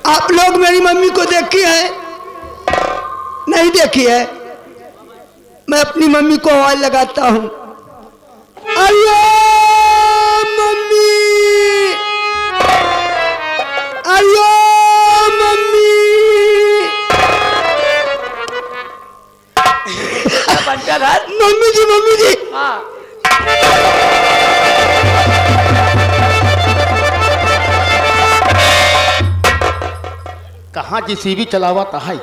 आप लोग मेरी मम्मी को देखी है? नहीं देखी है? मैं अपनी मम्मी को आवाज लगाता हूं, अयो मम्मी, अयो मम्मी। मम्मी जी, मम्मी जी। हाँ। कहाँ जीसीबी चलावा है?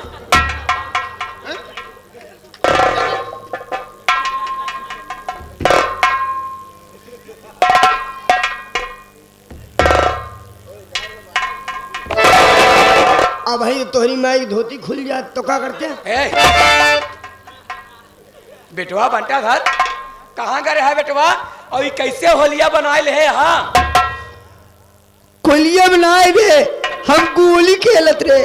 अब भाई तोहरी माई धोती खुल जाए तो क्या करते हैं? बेटवा बंटा घर कहाँ गए है बेटवा? और ये कैसे होलिया बनाए ले? हाँ, कोलिया बनाए रे, हम गोली खेलत रे।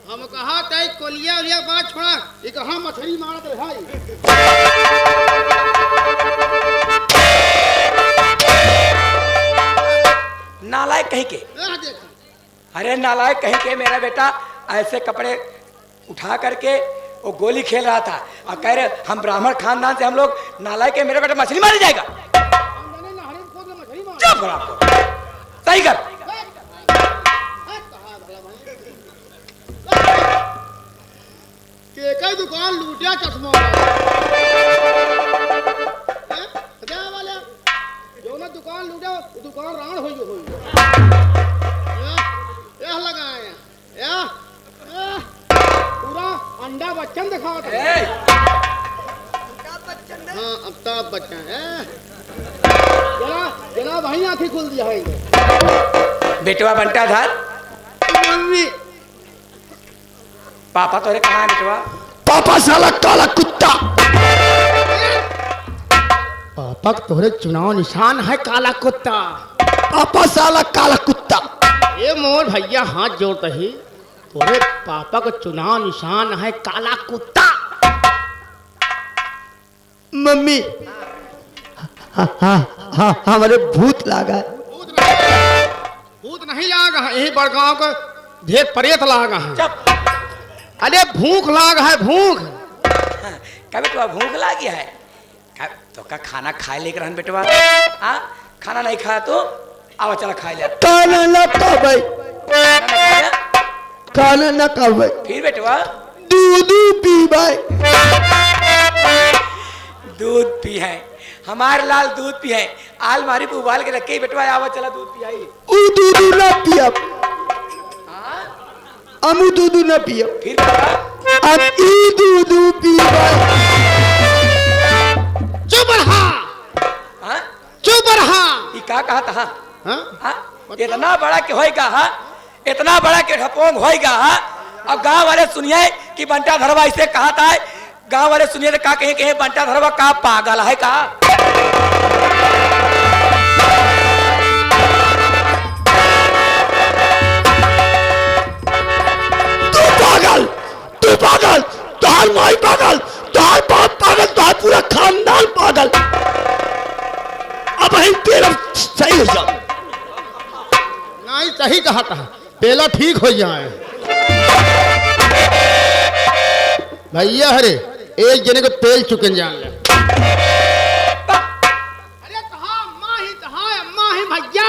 हम कहा तय कोलिया उलिया बात छोड़ा, ये कहाँ मछली मारत रहा? नालायक कहीं के। अरे नालायक कहीं के मेरा बेटा ऐसे कपड़े उठा करके वो गोली खेल रहा था और कह रहे हम ब्राह्मण खानदान से हम लोग। नालायक के मेरा बेटा मछली मार जाएगा। चुप रहो आपको, सही कर। के दुकान लूटिया चश्मा वाला जो ना दुकान लूटा दुकान राण हो यह लगाया या पूरा अंडा बच्चन दिखा। हाँ, अमिताभ बच्चन है। जना भाई आंखें खुल दिया है। बेटवा बंटा धार, मम्मी, पापा तोरे कहाँ है बेटवा? पापा साला काला कुत्ता। पापा तोहरे चुनाव निशान है काला कुत्ता। पापा साला काला कुत्ता। ये मोर भैया हाथ जोड़ते ही, तोरे पापा का चुनाव निशान है काला कुत्ता। मम्मी, हाँ हमारे भूत लागा है। भूत नहीं लागा है, यही बड़गांव का ढेर प्रेत लागा है। अरे भूख लागा है, भूख। क्या बेटवा भूख लागी है? तो का खाना खाए लेकर रहन बेटवा। हाँ, खाना नहीं खाया तो आओ चला खा ले। खाना ना खा भाई, खाना ना खा भाई। फिर बेटवा दूध पी भाई। दूध पी है हमारे लाल, दूध पी है। आलमारी पे उबाल के रखे बेटवा, आवा चला दूध पियाई। दूध ना पिया, अमू दूध ना पिया। फिर बेटवा अब ई दूध पी भाई। चुप रहा, चुप रहा। ये क्या कहा था? हाँ, इतना बड़ा के होएगा, हाँ इतना बड़ा के ढपोंग होएगा। अब गांव वाले सुनिए कि बंटा धरवा इसे कहा था। गांव वाले सुनिए तो का कहे बंटा धरवा का पागल है का? तू पागल, तू पागल, तुहार माई पागल, तुहार बाप पागल, तुहार पूरा खानदान पागल। अब हम तेरा सही हो जाओ। नहीं सही कहा था, पेला ठीक हो जाए। भैया हरे एक जने को तेल चुकन जान ले। अरे कहा अम्मा ही, कहा अम्मा ही भैया।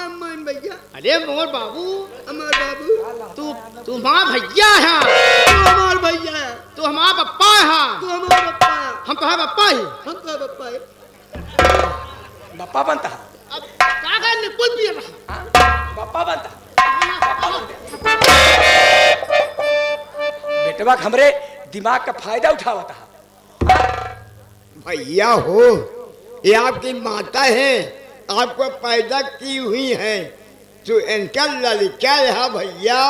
अम्मा भैया, अरे मोर बाबू, हमार बाबू, तू माँ भैया है, तू हमार भैया है, तू हमारा पप्पा है। तू हमारा पप्पा है, हम तो है पप्पा ही, हम तो पप्पा है। बप्पा बनता है। अब कागज निकुल पिए रहा। बप्पा बनता बेटवा हमरे दिमाग का फायदा उठावा था। भैया हो, ये आपकी माता है, आपको पैदा की हुई है। तो इनका लड़का है भैया,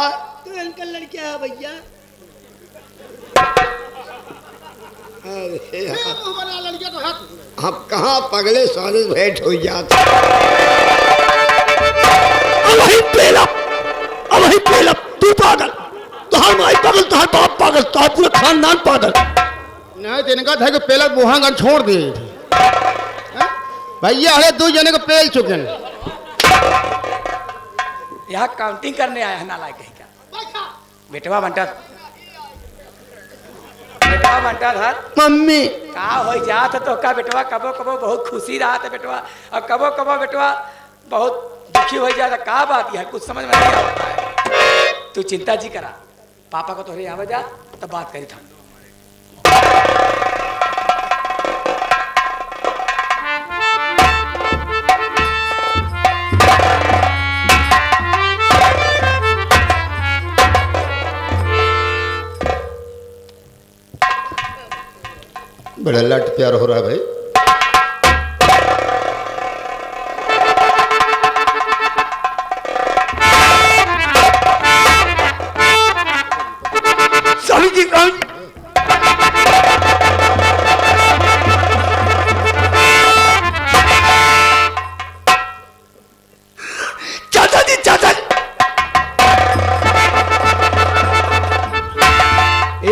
तो इनका लड़का है भैया। अरे अब कहाँ पगले सारे भेंट हो जाते। अब पेला, तू पागल, तुहार माई पागल, तुहार बाप पागल, तुहार पूरा खानदान पागल। नहीं तो इनका था कि पहले बुहांगन छोड़ दिए थे। भैया अरे 2 जने को पेल चुके हैं। यहाँ काउंटिंग करने आया है नालायक कहीं का। बेटवा बंटा था मम्मी का हो जात तो का बेटवा कबो कबो बहुत खुशी रहा था बेटवा, और कबो कबो बेटवा बहुत दुखी हो जाता। का बात यह कुछ समझ में नहीं आता है। तू चिंता जी करा, पापा को तोहरे आवे जा तब बात करी था। बड़ा लट प्यार हो रहा है भाई। स्वामी जी चाचा जी चाचा जी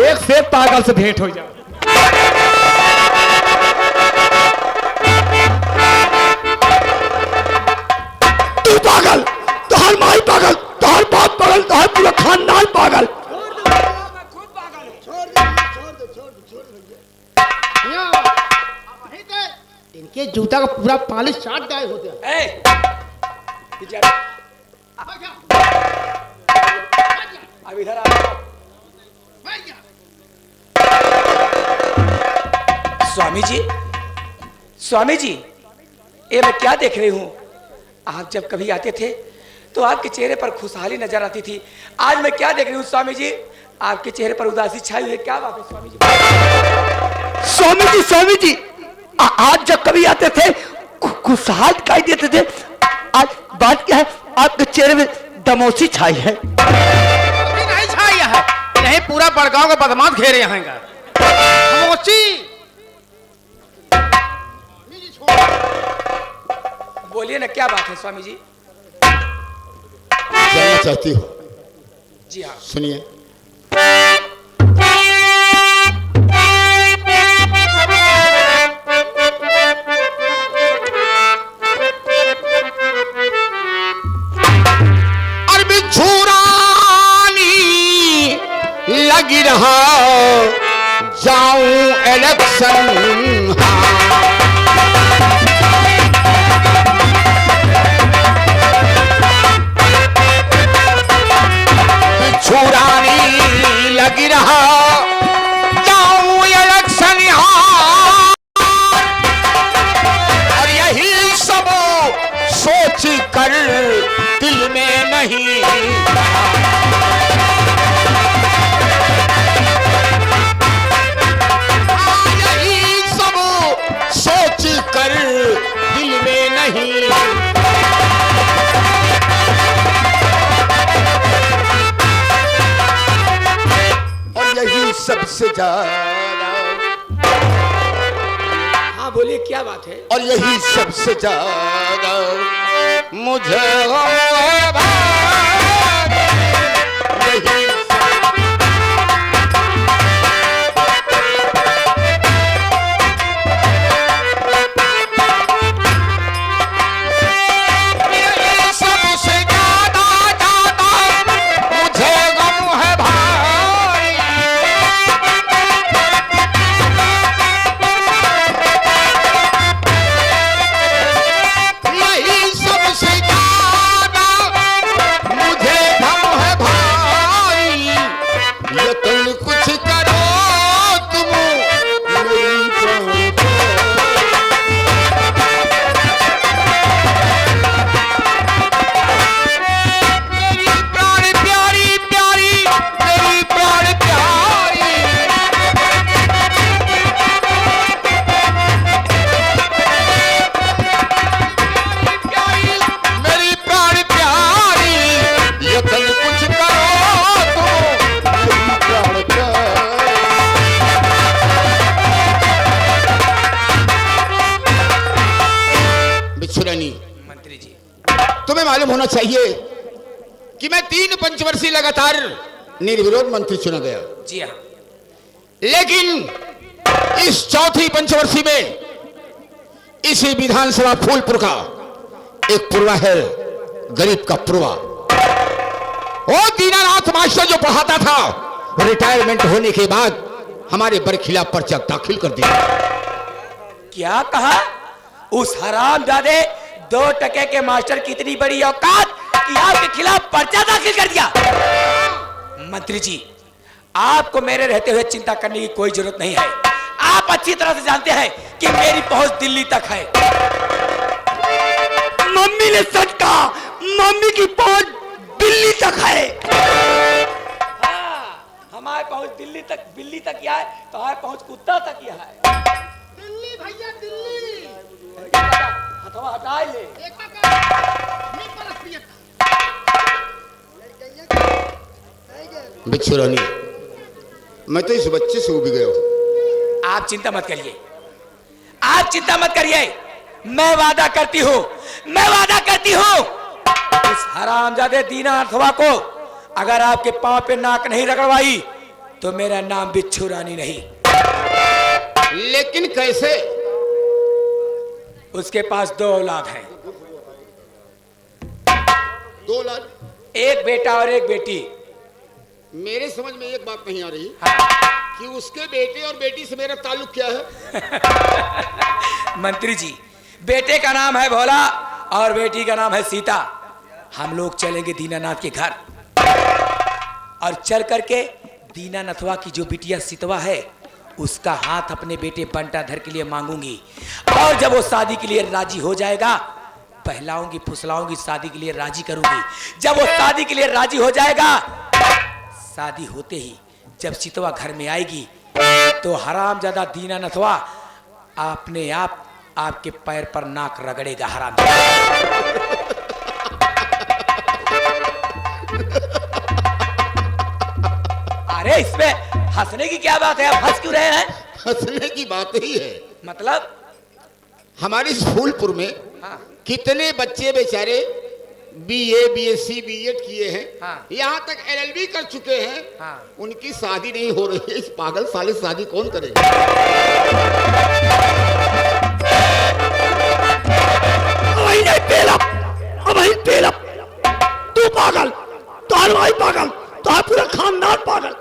एक से पागल से भेंट हो जाओ। तू पागल, तोहर माई पागल, तोहर बाप पागल, तोहर पूरा खानदान पागल। इनके जूता का पूरा पॉलिश चाट गायब होते हैं। अब इधर आ। स्वामी जी, स्वामी जी, ये मैं क्या देख रही हूँ? आप जब कभी आते थे तो आपके चेहरे पर खुशहाली नजर आती थी। आज मैं क्या देख रही हूँ स्वामी जी? आपके चेहरे पर उदासी छाई हुई है। क्या बात है स्वामी जी? स्वामी जी, स्वामी जी, आज जब कभी आते थे खुशहाल दिखाई देते थे। आज बात क्या है? आपके चेहरे में दमोसी छाई है। नहीं छाई है, नहीं पूरा बड़गांव का बदमाश घेरे यहाँ का। बोलिए ना, क्या बात है स्वामी जी? जानना चाहती हो? जी हाँ। सुनिए। अरबी छुरानी लगी रहा जाऊं इलेक्शन। छुरानी लगी रहा जाऊं इलेक्शन और यही सब सोच कर दिल में नहीं। यही सब सोच कर दिल में नहीं। यही सबसे ज्यादा। हाँ बोलिए, क्या बात है? और यही सबसे ज्यादा मुझे तुम्हें मालूम होना चाहिए कि मैं 3 पंचवर्षीय लगातार निर्विरोध मंत्री चुना गया। जी हाँ। लेकिन इस चौथी पंचवर्षीय में इसी विधानसभा फूलपुर का एक पुरवा है, गरीब का पुरवा। वो दीनानाथ मास्टर जो पढ़ाता था, रिटायरमेंट होने के बाद हमारे बरखिला पर्चा दाखिल कर दिया। क्या कहा? उस हरामजादे 2 टके के मास्टर की इतनी बड़ी औकात कि आपके खिलाफ पर्चा दाखिल कर दिया। मंत्री जी, आपको मेरे रहते हुए चिंता करने की कोई जरूरत नहीं है। आप अच्छी तरह से जानते हैं कि मेरी पहुंच दिल्ली तक है। मम्मी ने सच कहा, मम्मी की पहुंच दिल्ली तक है। हमारे पहुंच दिल्ली तक, बिल्ली तक या है तो हमारे पहुंच कुत्ता तक या है। दिल्ली भैया दिल्ली। हथवा हटा ले। बिच्छू रानी, मैं तो इस बच्चे से उब गया हूं। आप चिंता मत करिए, आप चिंता मत करिए। मैं वादा करती हूं, मैं वादा करती हूं, इस हरामजादे दीनानाथवा को अगर आपके पांव पे नाक नहीं रगड़वाई तो मेरा नाम बिच्छू रानी नहीं। लेकिन कैसे? उसके पास 2 औलाद हैं, 2 लाख। एक बेटा और एक बेटी। मेरे समझ में एक बात नहीं आ रही हाँ। कि उसके बेटे और बेटी से मेरा ताल्लुक क्या है। मंत्री जी, बेटे का नाम है भोला और बेटी का नाम है सीता। हम लोग चलेंगे दीनानाथ के घर और चल करके दीनानाथवा की जो बिटिया सीतवा है उसका हाथ अपने बेटे बंटाधर के लिए मांगूंगी, और जब वो शादी के लिए राजी हो जाएगा पहलाऊंगी फुसलाऊंगी, शादी के लिए राजी करूंगी। जब वो शादी के लिए राजी हो जाएगा, शादी होते ही जब सीतवा घर में आएगी तो हरामजादा दीनानाथवा अपने आप आपके पैर पर नाक रगड़ेगा। हराम। अरे इसमें हंसने की क्या बात है? आप हंस क्यों रहे हैं? हंसने की बात ही है। मतलब हमारे इस फूलपुर में हाँ। कितने बच्चे बेचारे बीए, बीएससी, बीएड किए हैं, हाँ। यहाँ तक एलएलबी कर चुके हैं, हाँ। उनकी शादी नहीं हो रही है। इस पागल साले से शादी कौन करेगा? तू पागल, तुम्हारा भाई पागल, तुम्हारा पूरा खानदान पागल।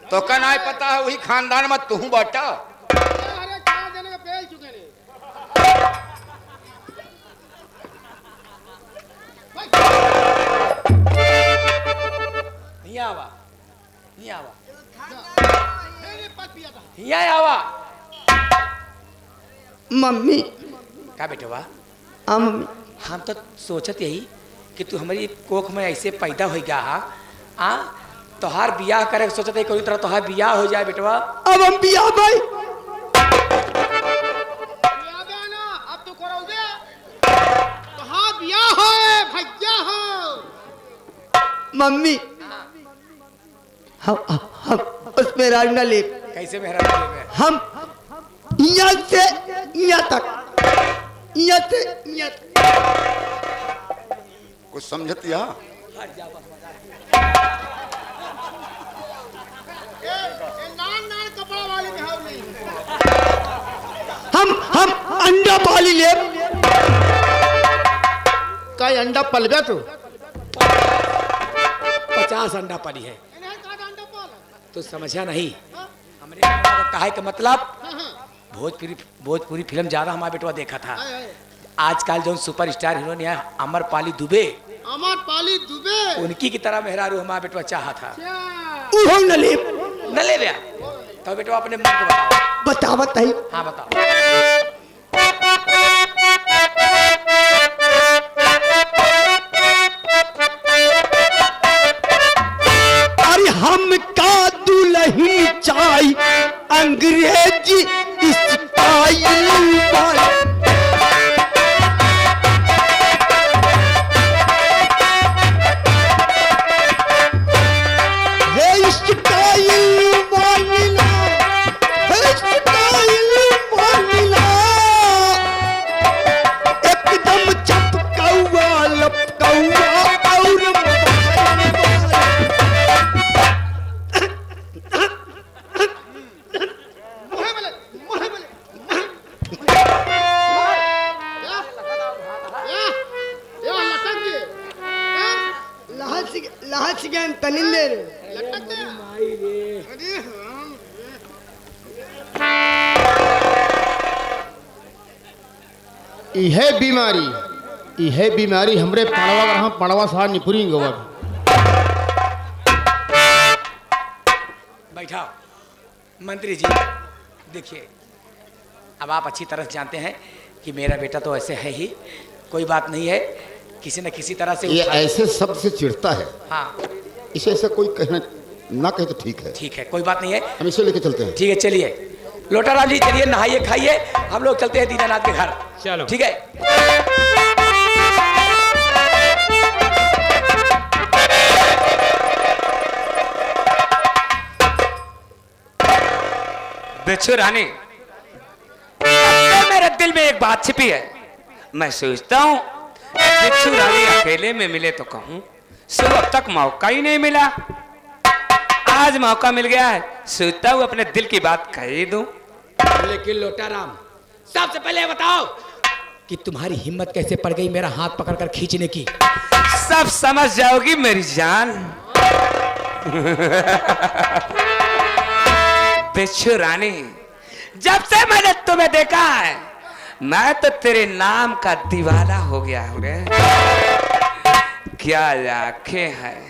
तो का नहीं पता है वही खानदान में तू बाटा। अरे कहाँ जाने का पेल चुके नहीं। नहीं आवा, नहीं आवा, मैंने पत पिया था। नहीं आवा। मम्मी, क्या बेटे वाह, हाँ मम्मी, हम तो सोचत यही कि तू हमारी कोख में ऐसे पैदा हो गया। हाँ, तोहार बियाह करे सोचते है कोई तरह तोहार बियाह हो जाए बेटवा। अब हम बिया भाई पिया दे ना, अब तो करो दे। तो हाँ बिया हो भैया हो। मम्मी, हम उसमें राज न ले। कैसे मेहरा में? हम यहाँ से यहाँ तक, यहाँ से यहाँ तक। कुछ समझत या? ए नान नान कपड़ा वाले में हाउ नहीं। हम अंडा पाली ले। का अंडा पल गया तू? 50 अंडा पड़ी है। इन्हें का अंडा पाला। तो समझा नहीं? हाँ? हमने कहा का मतलब हाँ, हाँ। भोजपुरी फिल्म ज्यादा हमारा बेटवा देखा था। हाय, हाय। आजकल जो सुपरस्टार हीरोइन है अमरपाली दुबे, अमर पाली दुबे। उनकी की तरह मेहरारू हमारा बेटवा चाहा था। क्या? उहो न ले। न ले गया तो बेटवा अपने मन को बताओ। बतावत है। हाँ बताओ। अरे हम का दुल्हन चाय अंग्रेजी स्टाइल वाली। हे स्टाइल वालीला, हे स्टाइल वालीला, एकदम चपकौआ लपकौआ और मुहे वाले तनिंदे लटक गया। अरे हाँ। यह बीमारी हमरे पड़वा रहा पड़वा सा निपुरी गोवा। बैठा मंत्री जी, देखिए अब आप अच्छी तरह जानते हैं कि मेरा बेटा तो ऐसे है ही, कोई बात नहीं है, किसी न किसी तरह से ये ऐसे शब्द से चिढ़ता है, हाँ इसे ऐसा कोई कहना ना कहे तो ठीक है। ठीक है, कोई बात नहीं है, हम इसे लेके चलते हैं। ठीक है चलिए लोटाराम जी, चलिए नहाइए खाइए, हम लोग चलते हैं दीनानाथ के घर। चलो ठीक है। बिच्छू रानी, अब तो मेरे दिल में एक बात छिपी है। मैं सोचता हूँ बिच्छू रानी अकेले में मिले तो कहूँ, सुबह अब तक मौका ही नहीं मिला, आज मौका मिल गया है, सोचता हूँ अपने दिल की बात कह ही दूं। लेकिन लोटाराम, सबसे पहले बताओ कि तुम्हारी हिम्मत कैसे पड़ गई मेरा हाथ पकड़कर खींचने की? सब समझ जाओगी मेरी जान। बिच्छू रानी, जब से मैंने तुम्हें देखा है मैं तो तेरे नाम का दीवाना हो गया हूं रे। क्या आंखें हैं,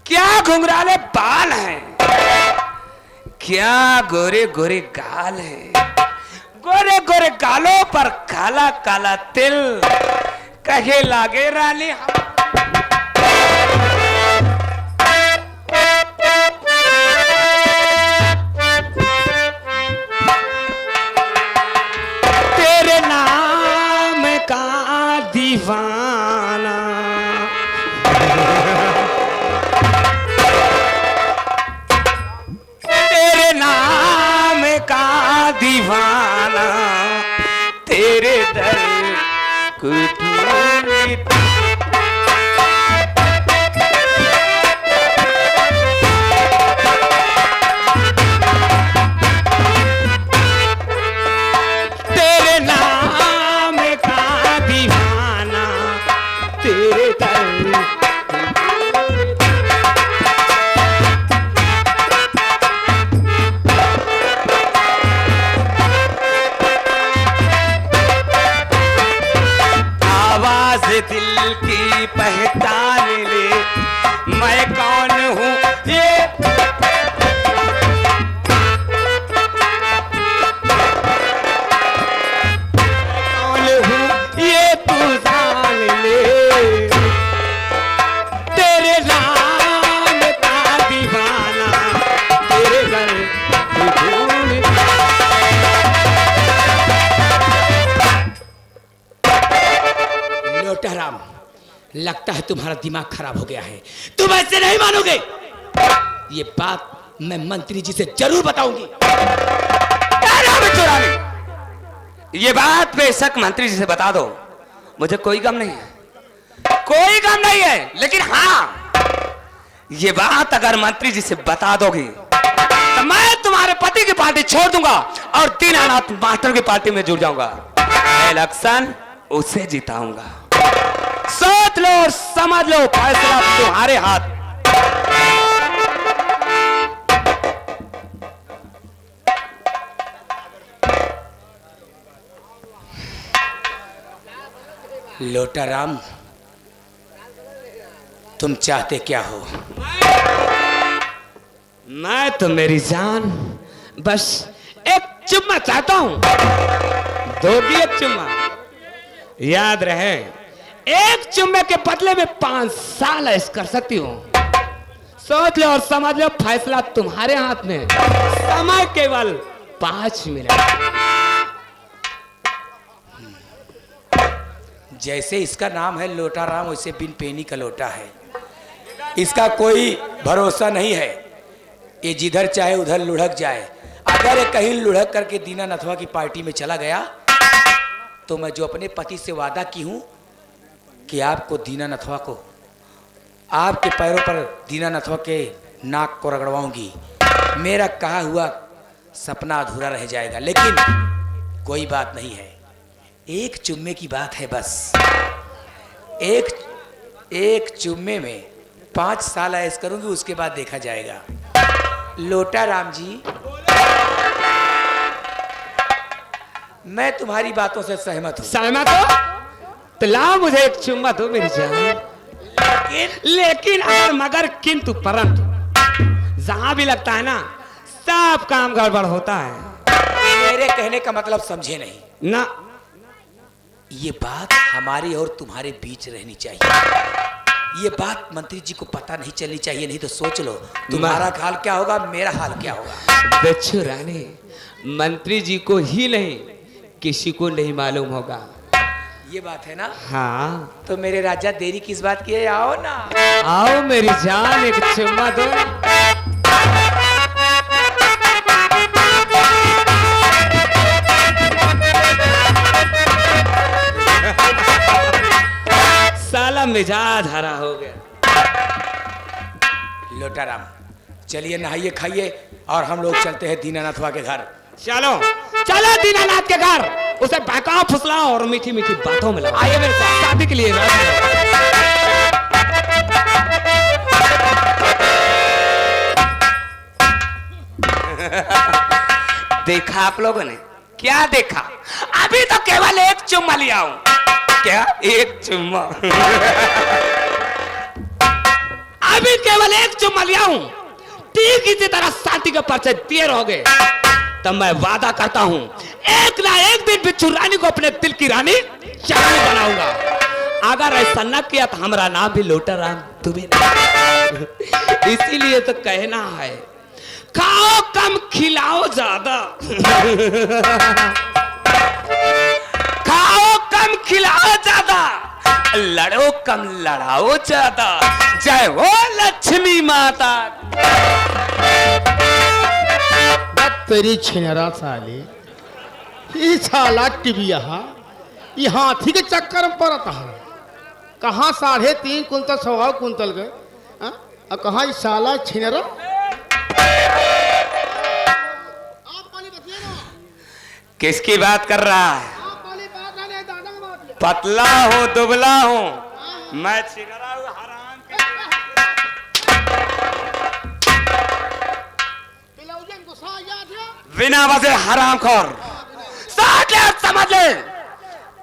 क्या घुंघराले बाल हैं, क्या गोरे गोरे गाल हैं, गोरे गोरे गालों पर काला काला तिल, कहे लागे रानी तेरे नाम का दीवाना। तेरे नाम का दीवाना, तेरे दर को ढूंढता। तेरे नाम का दीवाना, तेरे दर आवाज दिल की पहचान ले, मैं कौन हूँ ये कौन हूँ ये तू जान ले। तेरे नाम का दीवाना, तेरे घर तू ढूंढता। लोटाराम, लगता है तुम्हारा दिमाग खराब हो गया है, तुम ऐसे नहीं मानोगे। ये बात मैं मंत्री जी से जरूर बताऊंगी। ये बात बेशक मंत्री जी से बता दो, मुझे कोई गम नहीं है, कोई गम नहीं है, लेकिन हाँ ये बात अगर मंत्री जी से बता दोगी तो मैं तुम्हारे पति की पार्टी छोड़ दूंगा और दीनानाथ मास्टर की पार्टी में जुड़ जाऊंगा। इलेक्शन उसे जिताऊंगा। सोच लो और समझ लो, फैसला तुम्हारे हाथ। लोटाराम, तुम चाहते क्या हो? मैं तो मेरी जान बस एक चुम्मा चाहता हूं, दोगी एक चुम्मा? याद रहे, एक चुम्मे के बदले में 5 साल ऐश कर सकती हूं। सोच लो और समझ लो, फैसला तुम्हारे हाथ में। समय केवल 5 मिनट। जैसे इसका नाम है लोटाराम, वैसे बिन पेनी का लोटा है, इसका कोई भरोसा नहीं है। ये जिधर चाहे उधर लुढ़क जाए। अगर ये कहीं लुढ़क करके दीनानाथवा की पार्टी में चला गया तो मैं जो अपने पति से वादा की हूं कि आपको दीनानाथवा को, आपके पैरों पर दीनानाथवा के नाक को रगड़वाऊंगी, मेरा कहा हुआ सपना अधूरा रह जाएगा। लेकिन कोई बात नहीं है, एक चुम्मे की बात है बस। एक चुम्मे में 5 साल ऐश करूंगी, उसके बाद देखा जाएगा। लोटा राम जी, मैं तुम्हारी बातों से सहमत हूं। सहमत हो तो लाओ मुझे एक चुम्मा दो मेरी जान। लेकिन अगर मगर किंतु परंतु जहां भी लगता है ना सब काम गड़बड़ होता है। मेरे कहने का मतलब समझे नहीं ना, ये बात हमारे और तुम्हारे बीच रहनी चाहिए। ये बात मंत्री जी को पता नहीं चलनी चाहिए, नहीं तो सोच लो तुम्हारा हाल क्या होगा, मेरा हाल क्या होगा। बच्चू रानी, मंत्री जी को ही नहीं किसी को नहीं मालूम होगा। ये बात है ना? हाँ, तो मेरे राजा देरी किस बात की है, आओ ना। आओ मेरी जान, एक चुम्मा दो। साला मिजाज हरा हो गया। लोटाराम, चलिए नहाइए खाइए और हम लोग चलते हैं दीनानाथवा के घर। चलो चलो दीनानाथ के घर, उसे बहकाओ फुसलाओ और मीठी मीठी बातों में लगाओ। आइए मेरे साथ, शादी के लिए राजी हो। देखा आप लोगों ने, क्या देखा? अभी तो केवल एक चुम्मा लिया हूं। क्या एक चुम्मा? अभी केवल एक चुम्मा लिया हूं, ठीक इसी तरह शांति के परिचय दिए रहोगे। तब मैं वादा करता हूं एक ना एक दिन बिच्छू रानी को अपने दिल की रानी चांदी बनाऊंगा। अगर ऐसा न किया तो हमारा नाम भी लोटाराम तुम्हें नहीं। इसीलिए तो कहना है खाओ कम खिलाओ ज्यादा। खाओ कम खिलाओ ज्यादा, लड़ो कम लड़ाओ ज्यादा। जय हो लक्ष्मी माता। तेरी छिनरा साले, ये साला टिबिया ये हाथी के चक्कर में पड़ता है। कहाँ 3.5 कुंतल 1.25 कुंतल गए, और कहाँ ये साला छिनरा। किसकी बात कर रहा है? पतला हो दुबला हो, मैं छिनरा हूं हराम के। बिना वजह हराम खोर, समझ ले।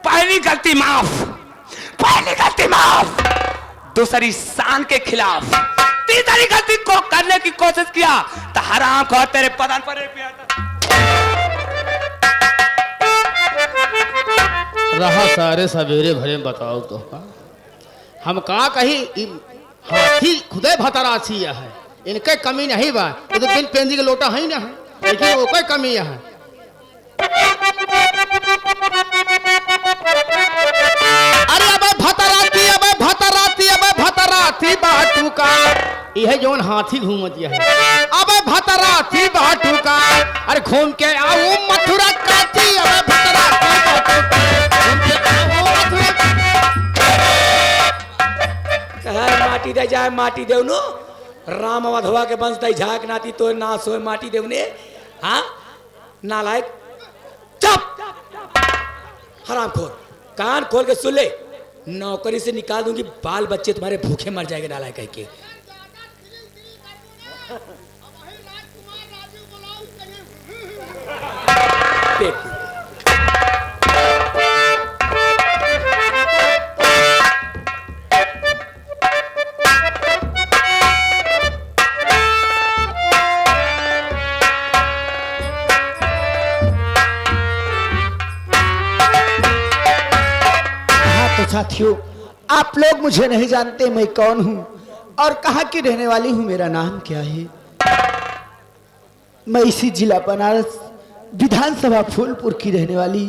पहली गलती माफ, पहली गलती माफ, दूसरी शान के खिलाफ, तीसरी गलती को करने की कोशिश किया तो हराम खोर तेरे बदन पर रहा सारे सवेरे भरे में बताओ तो हम कहा कही हाथी खुदे भतरासी है, इनके कमी नहीं बा। ये तो बिन पेंदी के लोटा है ही ना है, लेकिन वो कोई कमी है। अरे अब भतराती, अब भतराती, अब भतराती बाटू का यह जोन हाथी घूमत है। अब भतराती बाटू का, अरे घूम के आओ मथुरा काटी। अब भतराती बाटू माटी दे जाए, माटी दे नो राम अवधवा के वंश दई झाक नाती तो ना सोए माटी दे उन्हें। हाँ नालायक, चुप हराम खोर, कान खोल के सुन ले, नौकरी से निकाल दूंगी, बाल बच्चे तुम्हारे भूखे मर जाएंगे नालायक कह के। देखो साथियों, आप लोग मुझे नहीं जानते मैं कौन हूं और कहां की रहने वाली हूं, मेरा नाम क्या है। मैं इसी जिला बनारस विधानसभा फूलपुर की रहने वाली,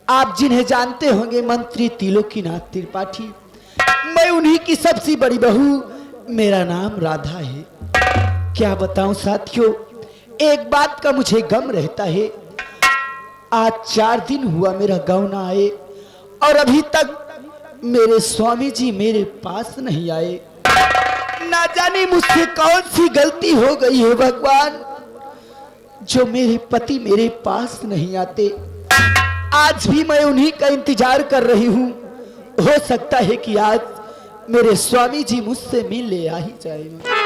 आप जिन्हें जानते होंगे मंत्री त्रिलोकीनाथ त्रिपाठी, मैं उन्हीं की सबसे बड़ी बहू, मेरा नाम राधा है। क्या बताऊं साथियों, एक बात का मुझे गम रहता है। आज 4 दिन हुआ मेरा गाँव ना आए और अभी तक मेरे स्वामी जी मेरे पास नहीं आए। ना जाने मुझसे कौन सी गलती हो गई है भगवान, जो मेरे पति मेरे पास नहीं आते। आज भी मैं उन्हीं का इंतजार कर रही हूँ। हो सकता है कि आज मेरे स्वामी जी मुझसे मिलने आ ही जाएगा।